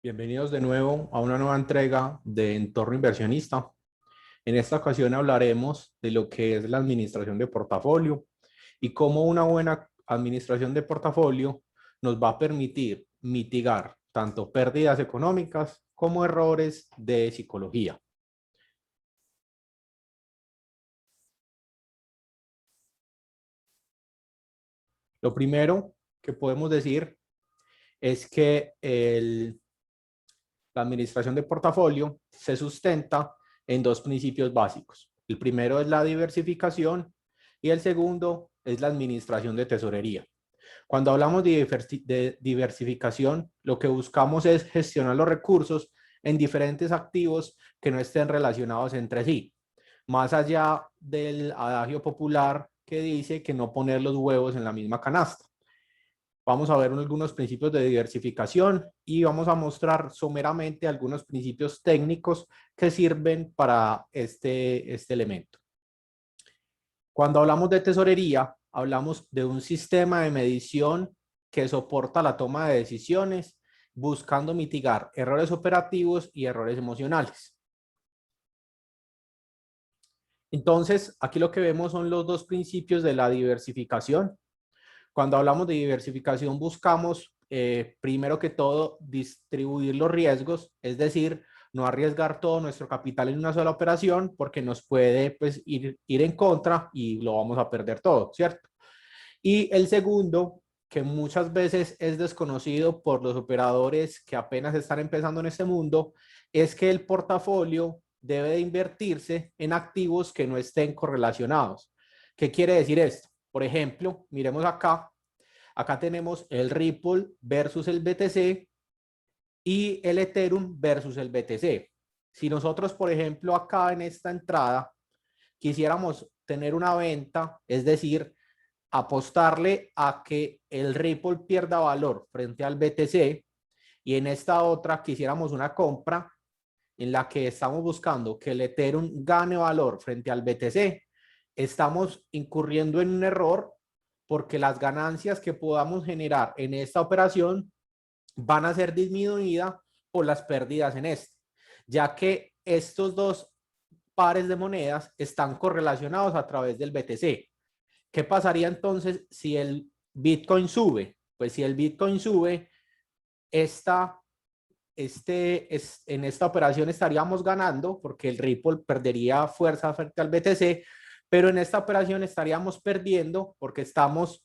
Bienvenidos de nuevo a una nueva entrega de Entorno Inversionista. En esta ocasión hablaremos de lo que es la administración de portafolio y cómo una buena administración de portafolio nos va a permitir mitigar tanto pérdidas económicas como errores de psicología. Lo primero que podemos decir es que la administración de portafolio se sustenta en dos principios básicos. El primero es la diversificación y el segundo es la administración de tesorería. Cuando hablamos de diversificación, lo que buscamos es gestionar los recursos en diferentes activos que no estén relacionados entre sí, más allá del adagio popular que dice que no poner los huevos en la misma canasta. Vamos a ver algunos principios de diversificación y vamos a mostrar someramente algunos principios técnicos que sirven para este elemento. Cuando hablamos de tesorería, hablamos de un sistema de medición que soporta la toma de decisiones, buscando mitigar errores operativos y errores emocionales. Entonces, aquí lo que vemos son los dos principios de la diversificación. Cuando hablamos de diversificación, buscamos, primero que todo, distribuir los riesgos, es decir, no arriesgar todo nuestro capital en una sola operación porque nos puede pues, ir en contra y lo vamos a perder todo, ¿cierto? Y el segundo, que muchas veces es desconocido por los operadores que apenas están empezando en este mundo, es que el portafolio debe de invertirse en activos que no estén correlacionados. ¿Qué quiere decir esto? Por ejemplo, miremos acá. Acá tenemos el Ripple versus el BTC y el Ethereum versus el BTC. Si nosotros, por ejemplo, acá en esta entrada quisiéramos tener una venta, es decir, apostarle a que el Ripple pierda valor frente al BTC, y en esta otra quisiéramos una compra en la que estamos buscando que el Ethereum gane valor frente al BTC, estamos incurriendo en un error porque las ganancias que podamos generar en esta operación van a ser disminuidas por las pérdidas en este, ya que estos dos pares de monedas están correlacionados a través del BTC. ¿Qué pasaría entonces si el Bitcoin sube? Pues si el Bitcoin sube, en esta operación estaríamos ganando porque el Ripple perdería fuerza frente al BTC, pero en esta operación estaríamos perdiendo porque estamos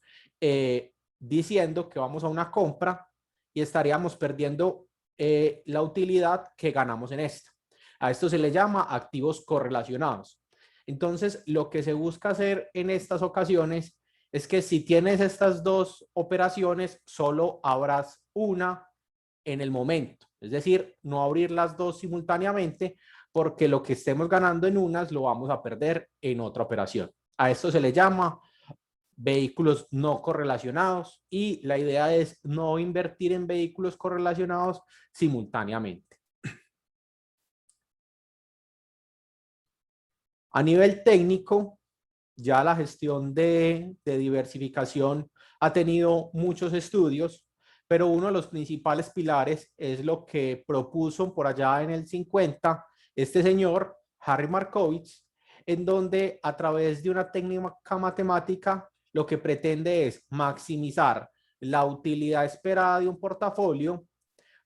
diciendo que vamos a una compra y estaríamos perdiendo la utilidad que ganamos en esta. A esto se le llama activos correlacionados. Entonces, lo que se busca hacer en estas ocasiones es que si tienes estas dos operaciones, solo abras una en el momento. Es decir, no abrir las dos simultáneamente porque lo que estemos ganando en unas lo vamos a perder en otra operación. A esto se le llama vehículos no correlacionados y la idea es no invertir en vehículos correlacionados simultáneamente. A nivel técnico, ya la gestión de diversificación ha tenido muchos estudios, pero uno de los principales pilares es lo que propuso por allá en el 50 este señor, Harry Markowitz, en donde a través de una técnica matemática lo que pretende es maximizar la utilidad esperada de un portafolio,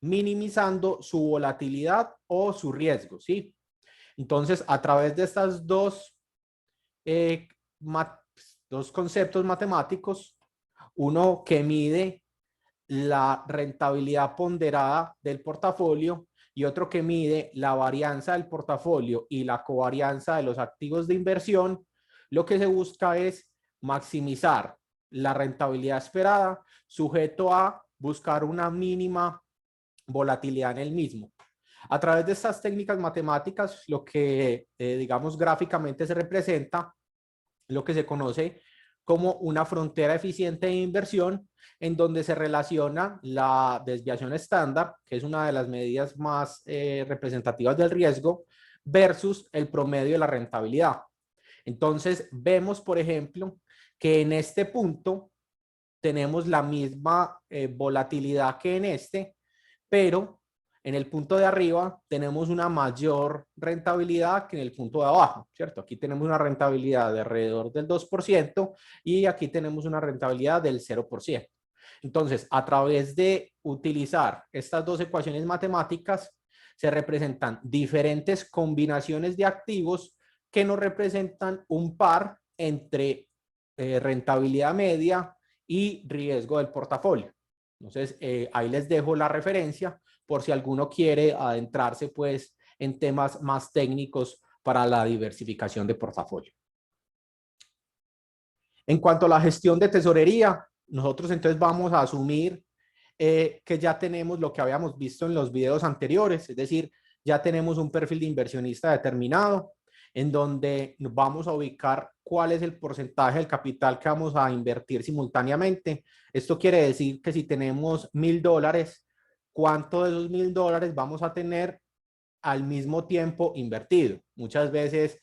minimizando su volatilidad o su riesgo, ¿sí? Entonces, a través de estas eh, dos conceptos matemáticos, uno que mide la rentabilidad ponderada del portafolio y otro que mide la varianza del portafolio y la covarianza de los activos de inversión, lo que se busca es maximizar la rentabilidad esperada sujeto a buscar una mínima volatilidad en el mismo. A través de estas técnicas matemáticas, lo que digamos gráficamente se representa lo que se conoce como una frontera eficiente de inversión, en donde se relaciona la desviación estándar, que es una de las medidas más representativas del riesgo, versus el promedio de la rentabilidad. Entonces, vemos, por ejemplo, que en este punto tenemos la misma volatilidad que en este, pero en el punto de arriba tenemos una mayor rentabilidad que en el punto de abajo, ¿cierto? Aquí tenemos una rentabilidad de alrededor del 2% y aquí tenemos una rentabilidad del 0%. Entonces, a través de utilizar estas dos ecuaciones matemáticas, se representan diferentes combinaciones de activos que nos representan un par entre rentabilidad media y riesgo del portafolio. Entonces, ahí les dejo la referencia por si alguno quiere adentrarse pues en temas más técnicos para la diversificación de portafolio. En cuanto a la gestión de tesorería, nosotros entonces vamos a asumir que ya tenemos lo que habíamos visto en los videos anteriores, es decir, ya tenemos un perfil de inversionista determinado en donde nos vamos a ubicar cuál es el porcentaje del capital que vamos a invertir simultáneamente. Esto quiere decir que si tenemos $1,000, ¿cuánto de esos $1,000 vamos a tener al mismo tiempo invertido? Muchas veces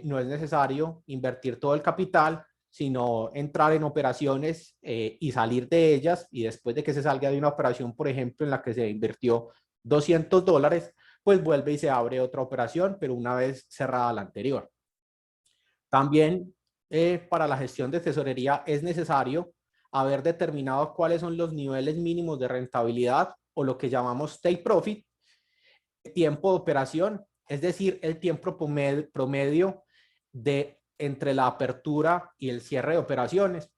no es necesario invertir todo el capital, sino entrar en operaciones y salir de ellas, y después de que se salga de una operación, por ejemplo, en la que se invirtió $200, pues vuelve y se abre otra operación, pero una vez cerrada la anterior. También para la gestión de tesorería es necesario haber determinado cuáles son los niveles mínimos de rentabilidad o lo que llamamos take profit, tiempo de operación, es decir, el tiempo promedio de entre la apertura y el cierre de operaciones.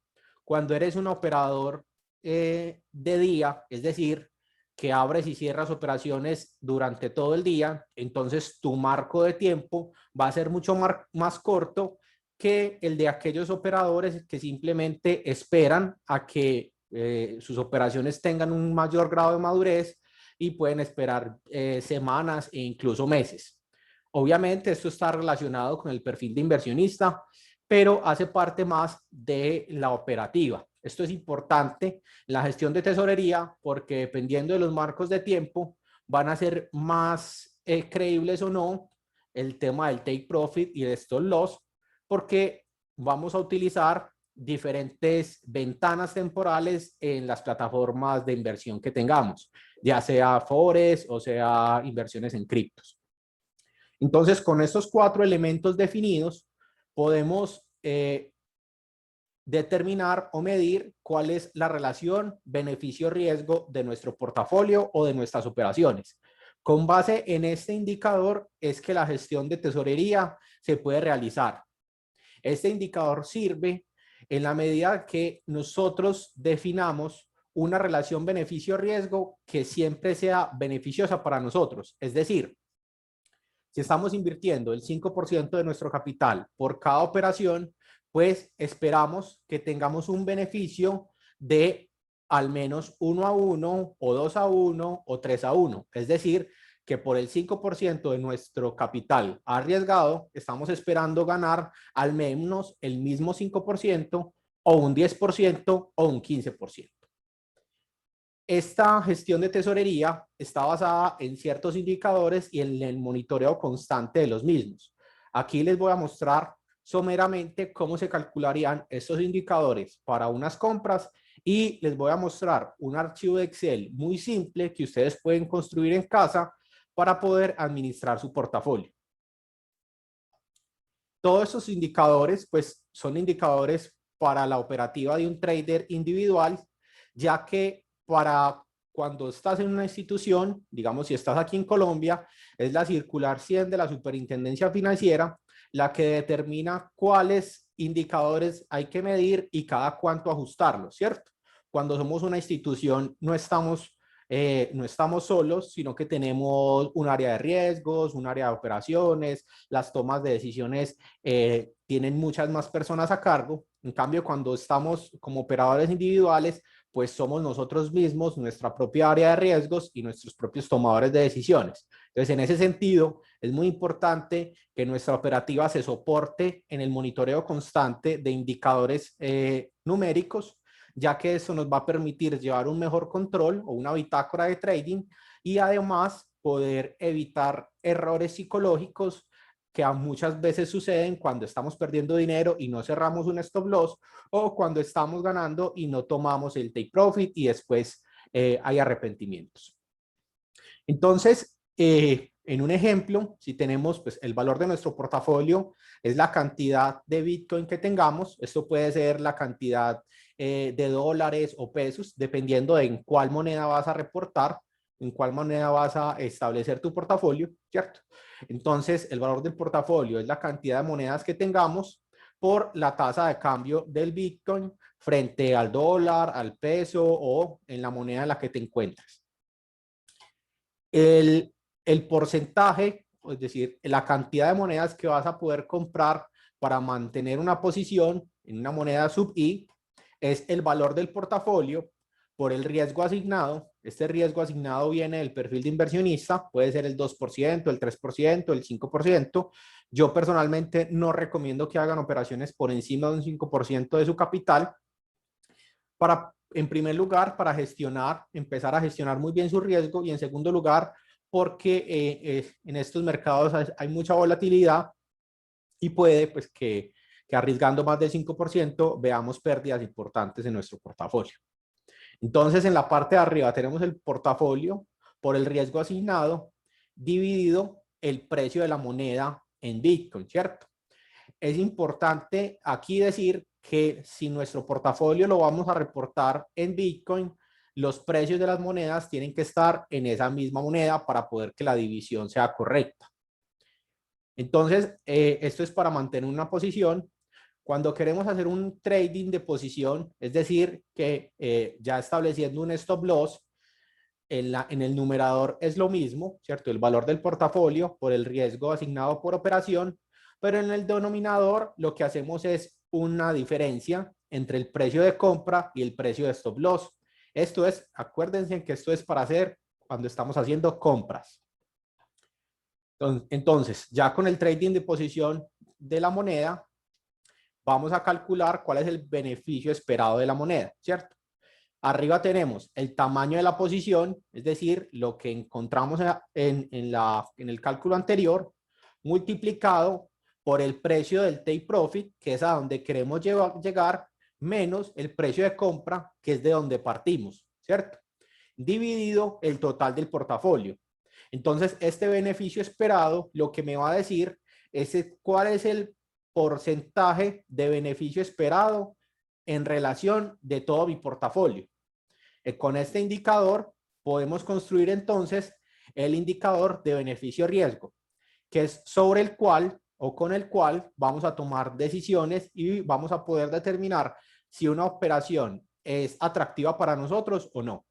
Cuando eres un operador de día, es decir, que abres y cierras operaciones durante todo el día, entonces tu marco de tiempo va a ser mucho más corto que el de aquellos operadores que simplemente esperan a que sus operaciones tengan un mayor grado de madurez y pueden esperar semanas e incluso meses. Obviamente esto está relacionado con el perfil de inversionista, pero hace parte más de la operativa. Esto es importante en la gestión de tesorería porque dependiendo de los marcos de tiempo van a ser más creíbles o no el tema del take profit y de stop loss, porque vamos a utilizar diferentes ventanas temporales en las plataformas de inversión que tengamos, ya sea Forex o sea inversiones en criptos. Entonces, con estos 4 elementos definidos, podemos determinar o medir cuál es la relación beneficio-riesgo de nuestro portafolio o de nuestras operaciones. Con base en este indicador es que la gestión de tesorería se puede realizar. Este indicador sirve en la medida que nosotros definamos una relación beneficio-riesgo que siempre sea beneficiosa para nosotros. Es decir, si estamos invirtiendo el 5% de nuestro capital por cada operación, pues esperamos que tengamos un beneficio de al menos 1-1 o 2-1 o 3-1. Es decir, que por el 5% de nuestro capital arriesgado, estamos esperando ganar al menos el mismo 5% o un 10% o un 15%. Esta gestión de tesorería está basada en ciertos indicadores y en el monitoreo constante de los mismos. Aquí les voy a mostrar someramente cómo se calcularían estos indicadores para unas compras y les voy a mostrar un archivo de Excel muy simple que ustedes pueden construir en casa para poder administrar su portafolio. Todos estos indicadores pues son indicadores para la operativa de un trader individual, ya que para cuando estás en una institución, digamos si estás aquí en Colombia, es la circular 100 de la Superintendencia Financiera la que determina cuáles indicadores hay que medir y cada cuánto ajustarlos, ¿cierto? Cuando somos una institución no estamos solos, sino que tenemos un área de riesgos, un área de operaciones, las tomas de decisiones tienen muchas más personas a cargo. En cambio, cuando estamos como operadores individuales, pues somos nosotros mismos, nuestra propia área de riesgos y nuestros propios tomadores de decisiones. Entonces, en ese sentido, es muy importante que nuestra operativa se soporte en el monitoreo constante de indicadores numéricos, ya que eso nos va a permitir llevar un mejor control o una bitácora de trading y además poder evitar errores psicológicos que muchas veces suceden cuando estamos perdiendo dinero y no cerramos un stop loss, o cuando estamos ganando y no tomamos el take profit y después hay arrepentimientos. Entonces, en un ejemplo, si tenemos pues, el valor de nuestro portafolio, es la cantidad de Bitcoin que tengamos. Esto puede ser la cantidad de dólares o pesos, dependiendo de en cuál moneda vas a reportar, en cuál moneda vas a establecer tu portafolio, ¿cierto? Entonces, el valor del portafolio es la cantidad de monedas que tengamos por la tasa de cambio del Bitcoin frente al dólar, al peso o en la moneda en la que te encuentras. El porcentaje, es decir, la cantidad de monedas que vas a poder comprar para mantener una posición en una moneda sub-I es el valor del portafolio por el riesgo asignado. Este riesgo asignado viene del perfil de inversionista, puede ser el 2%, el 3%, el 5%. Yo personalmente no recomiendo que hagan operaciones por encima de un 5% de su capital para, en primer lugar, para gestionar, empezar a gestionar muy bien su riesgo y en segundo lugar, porque en estos mercados hay mucha volatilidad y puede pues que arriesgando más del 5% veamos pérdidas importantes en nuestro portafolio. Entonces, en la parte de arriba tenemos el portafolio por el riesgo asignado dividido el precio de la moneda en Bitcoin, ¿cierto? Es importante aquí decir que si nuestro portafolio lo vamos a reportar en Bitcoin, los precios de las monedas tienen que estar en esa misma moneda para poder que la división sea correcta. Entonces, esto es para mantener una posición. Cuando queremos hacer un trading de posición, es decir, que ya estableciendo un stop loss, en el numerador es lo mismo, ¿cierto? El valor del portafolio por el riesgo asignado por operación, pero en el denominador lo que hacemos es una diferencia entre el precio de compra y el precio de stop loss. Esto es, acuérdense que esto es para hacer cuando estamos haciendo compras. Entonces, ya con el trading de posición de la moneda, vamos a calcular cuál es el beneficio esperado de la moneda, ¿cierto? Arriba tenemos el tamaño de la posición, es decir, lo que encontramos en el cálculo anterior, multiplicado por el precio del take profit, que es a donde queremos llegar, menos el precio de compra, que es de donde partimos, ¿cierto? Dividido el total del portafolio. Entonces, este beneficio esperado, lo que me va a decir es cuál es el porcentaje de beneficio esperado en relación de todo mi portafolio. Con este indicador podemos construir entonces el indicador de beneficio-riesgo, que es sobre el cual o con el cual vamos a tomar decisiones y vamos a poder determinar si una operación es atractiva para nosotros o no.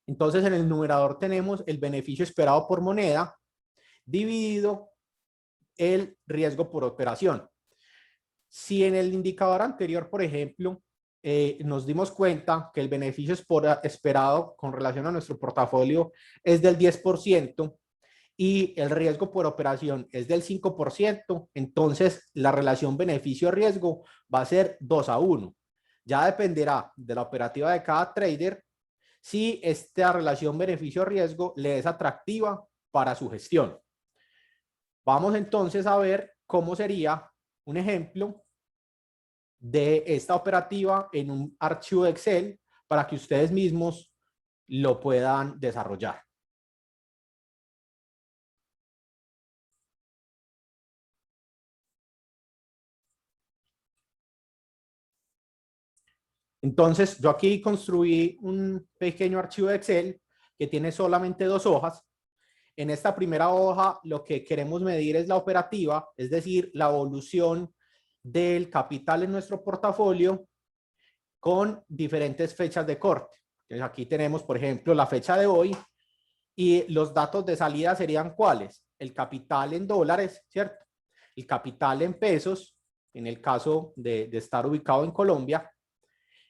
Entonces, en el numerador tenemos el beneficio esperado por moneda dividido el riesgo por operación. Si en el indicador anterior, por ejemplo, nos dimos cuenta que el beneficio esperado con relación a nuestro portafolio es del 10% y el riesgo por operación es del 5%, entonces la relación beneficio-riesgo va a ser 2-1. Ya dependerá de la operativa de cada trader si esta relación beneficio-riesgo le es atractiva para su gestión. Vamos entonces a ver cómo sería un ejemplo de esta operativa en un archivo de Excel para que ustedes mismos lo puedan desarrollar. Entonces, yo aquí construí un pequeño archivo de Excel que tiene solamente 2 hojas. En esta primera hoja, lo que queremos medir es la operativa, es decir, la evolución del capital en nuestro portafolio con diferentes fechas de corte. Entonces, aquí tenemos, por ejemplo, la fecha de hoy y los datos de salida serían ¿cuáles? El capital en dólares, ¿cierto? El capital en pesos, en el caso de estar ubicado en Colombia,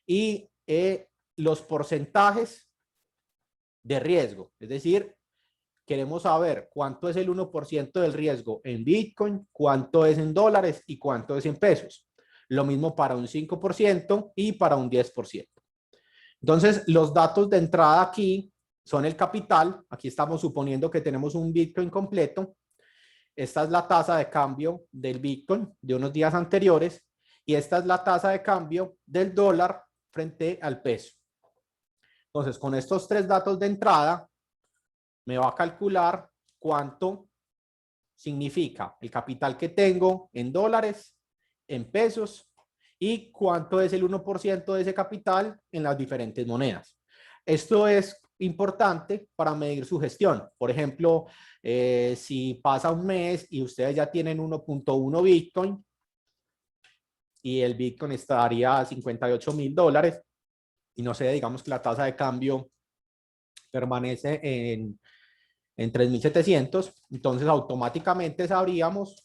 y los porcentajes de riesgo, es decir, queremos saber cuánto es el 1% del riesgo en Bitcoin, cuánto es en dólares y cuánto es en pesos. Lo mismo para un 5% y para un 10%. Entonces, los datos de entrada aquí son el capital. Aquí estamos suponiendo que tenemos un Bitcoin completo. Esta es la tasa de cambio del Bitcoin de unos días anteriores y esta es la tasa de cambio del dólar frente al peso. Entonces, con estos 3 datos de entrada, me va a calcular cuánto significa el capital que tengo en dólares, en pesos, y cuánto es el 1% de ese capital en las diferentes monedas. Esto es importante para medir su gestión. Por ejemplo, si pasa un mes y ustedes ya tienen 1.1 Bitcoin y el Bitcoin estaría a $58,000 y no sé, digamos que la tasa de cambio permanece en 3.700, entonces automáticamente sabríamos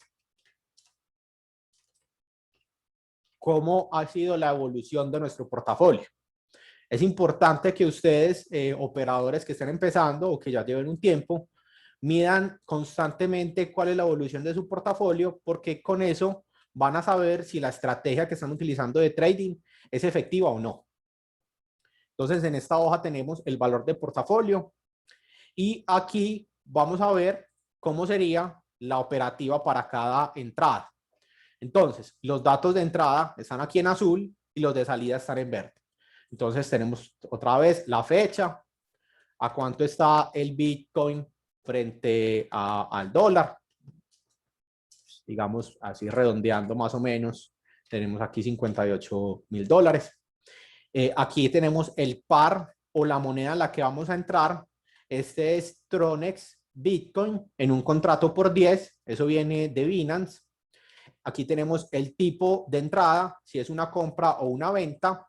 cómo ha sido la evolución de nuestro portafolio. Es importante que ustedes, operadores que estén empezando o que ya lleven un tiempo, midan constantemente cuál es la evolución de su portafolio, porque con eso van a saber si la estrategia que están utilizando de trading es efectiva o no. Entonces, en esta hoja tenemos el valor de portafolio y aquí vamos a ver cómo sería la operativa para cada entrada. Entonces, los datos de entrada están aquí en azul y los de salida están en verde. Entonces, tenemos otra vez la fecha, a cuánto está el Bitcoin frente al dólar. Digamos, así redondeando más o menos, tenemos aquí $58,000. Aquí tenemos el par o la moneda en la que vamos a entrar. Este es Tronex Bitcoin en un contrato por 10. Eso viene de Binance. Aquí tenemos el tipo de entrada, si es una compra o una venta.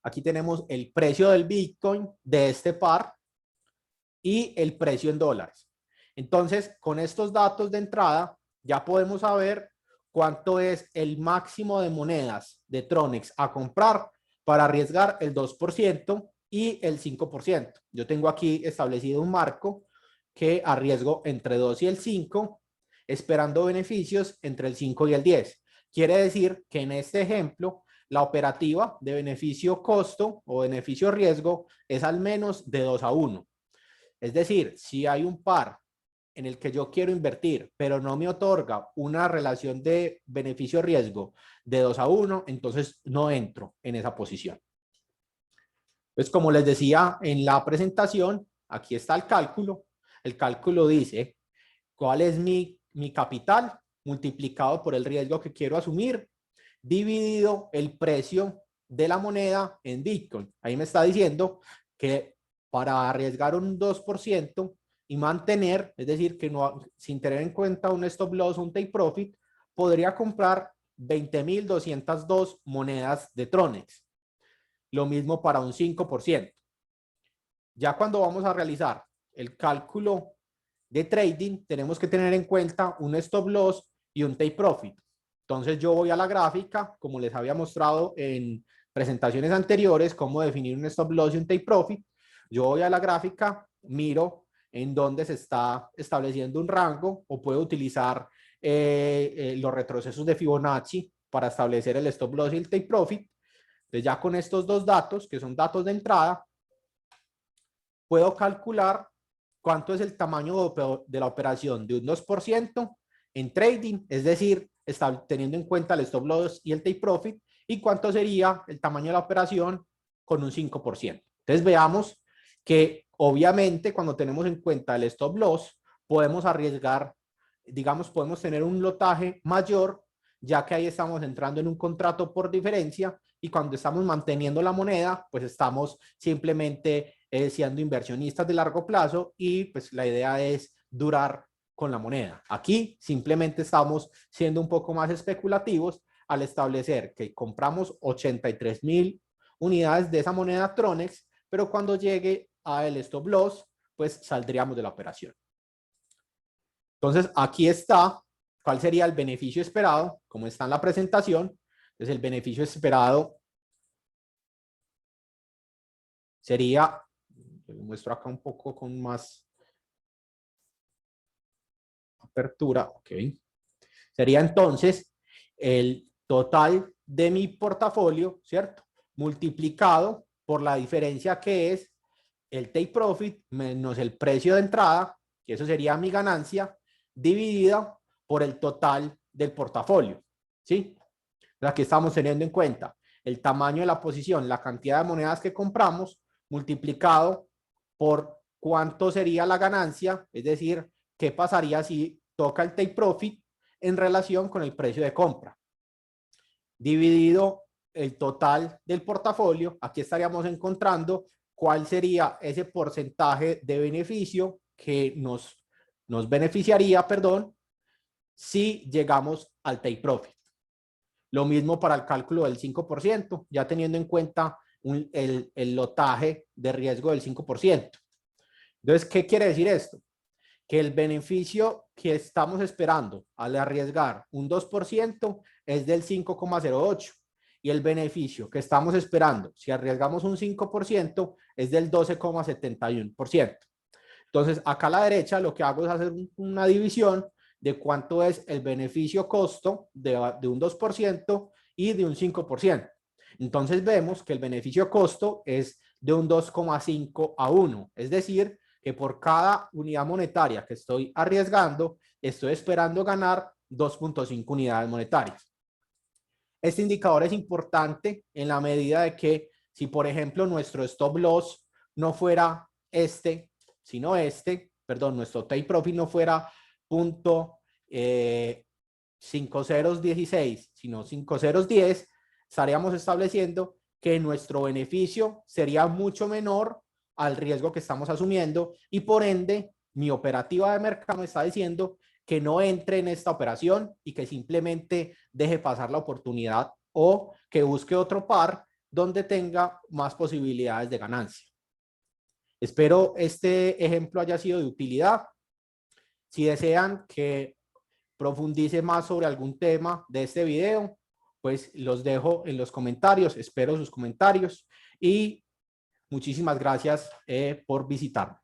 Aquí tenemos el precio del Bitcoin de este par y el precio en dólares. Entonces, con estos datos de entrada, ya podemos saber cuánto es el máximo de monedas de Tronex a comprar para arriesgar el 2% y el 5%. Yo tengo aquí establecido un marco que arriesgo entre 2 y el 5, esperando beneficios entre el 5 y el 10. Quiere decir que en este ejemplo, la operativa de beneficio-costo o beneficio-riesgo es al menos de 2-1. Es decir, si hay un par en el que yo quiero invertir, pero no me otorga una relación de beneficio-riesgo de 2-1, entonces no entro en esa posición. Pues como les decía en la presentación, aquí está el cálculo. El cálculo dice cuál es mi capital multiplicado por el riesgo que quiero asumir, dividido el precio de la moneda en Bitcoin. Ahí me está diciendo que para arriesgar un 2% y mantener, es decir, que no, sin tener en cuenta un stop loss o un take profit, podría comprar 20,202 monedas de Tronex. Lo mismo para un 5%. Ya cuando vamos a realizar el cálculo de trading, tenemos que tener en cuenta un stop loss y un take profit. Entonces yo voy a la gráfica, como les había mostrado en presentaciones anteriores, cómo definir un stop loss y un take profit. Yo voy a la gráfica, miro en dónde se está estableciendo un rango o puedo utilizar los retrocesos de Fibonacci para establecer el stop loss y el take profit. Entonces ya con estos dos datos, que son datos de entrada, puedo calcular cuánto es el tamaño de la operación de un 2% en trading, es decir, está teniendo en cuenta el stop loss y el take profit, y cuánto sería el tamaño de la operación con un 5%. Entonces veamos que obviamente cuando tenemos en cuenta el stop loss, podemos arriesgar, digamos, podemos tener un lotaje mayor, ya que ahí estamos entrando en un contrato por diferencia, y cuando estamos manteniendo la moneda, pues estamos simplemente siendo inversionistas de largo plazo y pues la idea es durar con la moneda. Aquí simplemente estamos siendo un poco más especulativos al establecer que compramos 83,000 unidades de esa moneda Tronex, pero cuando llegue a el stop loss, pues saldríamos de la operación. Entonces, aquí está cuál sería el beneficio esperado, como está en la presentación. Entonces, el beneficio esperado sería, yo lo muestro acá un poco con más apertura, ok. Sería entonces el total de mi portafolio, ¿cierto? Multiplicado por la diferencia que es el take profit menos el precio de entrada, que eso sería mi ganancia, dividida por el total del portafolio, ¿sí? Aquí estamos teniendo en cuenta el tamaño de la posición, la cantidad de monedas que compramos, multiplicado por cuánto sería la ganancia, es decir, qué pasaría si toca el take profit en relación con el precio de compra. Dividido el total del portafolio, aquí estaríamos encontrando cuál sería ese porcentaje de beneficio que nos beneficiaría, perdón, si llegamos al take profit. Lo mismo para el cálculo del 5%, ya teniendo en cuenta el lotaje de riesgo del 5%. Entonces, ¿qué quiere decir esto? Que el beneficio que estamos esperando al arriesgar un 2% es del 5,08 y el beneficio que estamos esperando si arriesgamos un 5% es del 12,71%. Entonces, acá a la derecha lo que hago es hacer una división de cuánto es el beneficio costo de un 2% y de un 5%. Entonces vemos que el beneficio costo es de un 2,5 a 1, es decir, que por cada unidad monetaria que estoy arriesgando, estoy esperando ganar 2,5 unidades monetarias. Este indicador es importante en la medida de que si, por ejemplo, nuestro stop loss no fuera sino nuestro take profit no fuera .5016, sino 5010, estaríamos estableciendo que nuestro beneficio sería mucho menor al riesgo que estamos asumiendo y por ende mi operativa de mercado me está diciendo que no entre en esta operación y que simplemente deje pasar la oportunidad o que busque otro par donde tenga más posibilidades de ganancia. Espero este ejemplo haya sido de utilidad. Si desean que profundice más sobre algún tema de este video, pues los dejo en los comentarios. Espero sus comentarios y muchísimas gracias por visitarme.